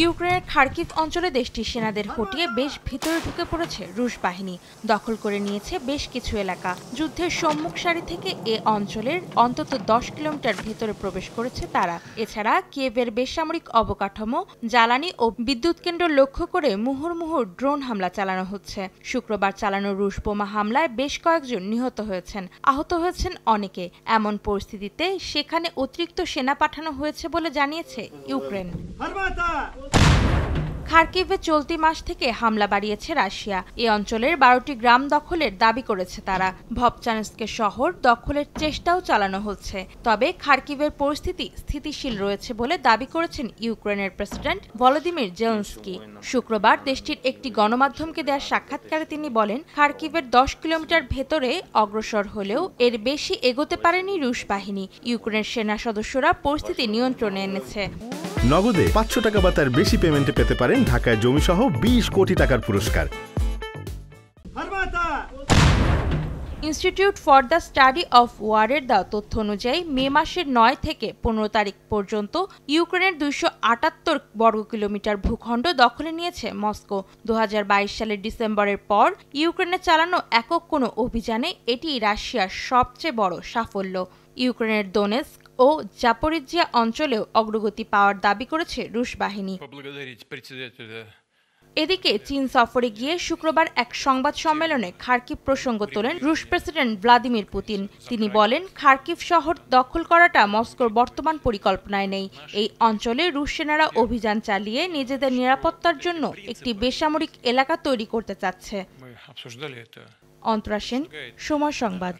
ইউক্রেনের খার্কিভ অঞ্চলে দেশটির সেনাদের হটিয়ে বেশ ভিতরে ঢুকে পড়েছে রুশ বাহিনী। দখল করে নিয়েছে বেশ কিছু এলাকা। যুদ্ধের সম্মুখ সারি থেকে এ অঞ্চলের অন্তত 10 কিলোমিটার ভেতরে প্রবেশ করেছে তারা। এছাড়া কিয়েভের বেসামরিক অবকাঠামো, জ্বালানি ও বিদ্যুৎ কেন্দ্র লক্ষ্য করে মুহুর্মুহু ড্রোন হামলা চালানো হচ্ছে। শুক্রবার চালানো রুশ বোমা হামলায় বেশ কয়েকজন নিহত হয়েছেন, আহত হয়েছেন অনেকে। এমন পরিস্থিতিতে সেখানে অতিরিক্ত সেনা পাঠানো হয়েছে বলে জানিয়েছে ইউক্রেন। খার্কিভে চলতি মাস থেকে হামলা বাড়িয়েছে রাশিয়া। এই অঞ্চলের 12টি গ্রাম দখলের দাবি করেছে তারা। ভবচানস্কে শহর দখলের চেষ্টাও চালানো হচ্ছে। তবে খার্কিভের পরিস্থিতি স্থিতিশীল রয়েছে বলে দাবি করেছেন ইউক্রেনের প্রেসিডেন্ট ভলোদিমির জেলেনস্কি। শুক্রবার দেশটির একটি গণমাধ্যমকে দেওয়া সাক্ষাৎকারে তিনি বলেন, খার্কিভের 10 কিলোমিটার ভেতরে অগ্রসর হলেও এর বেশি এগোতে পারেনি রুশ বাহিনী। ইউক্রেনের সেনা সদস্যরা পরিস্থিতি নিয়ন্ত্রণে এনেছে। নগদে 500 টাকা বা তার বেশি পেমেন্টে পেতে পারেন ঢাকায় জমিসহ 20 কোটি টাকার পুরস্কার। Institute for the study of ওয়ারের দেওয়া তথ্য অনুযায়ী মে মাসের 9 থেকে 15 তারিখ পর্যন্ত ইউক্রেনের 278 বর্গ কিলোমিটার ভূখণ্ড দখলে নিয়েছে মস্কো। 2022 সালের ডিসেম্বরের পর ইউক্রেনে চালানো একক কোনো অভিযানে এটি রাশিয়ার সবচেয়ে বড় সাফল্য। ইউক্রেনের দোনেৎস্ক ও জাপোরিজিয়া অঞ্চলেও অগ্রগতি পাওয়ার দাবি করেছে রুশ বাহিনী। এদিকে চীন সফরে গিয়ে শুক্রবার এক সংবাদ সম্মেলনে খার্কিভ প্রসঙ্গ তোলেন রুশ প্রেসিডেন্ট ভ্লাদিমির পুতিন। তিনি বলেন, খার্কিভ শহর দখল করাটা মস্কোর বর্তমান পরিকল্পনায় নেই। এই অঞ্চলে রুশ সেনারা অভিযান চালিয়ে নিজেদের নিরাপত্তার জন্য একটি বেসামরিক এলাকা তৈরি করতে চাচ্ছে। অন্তরা সেন, সময় সংবাদ।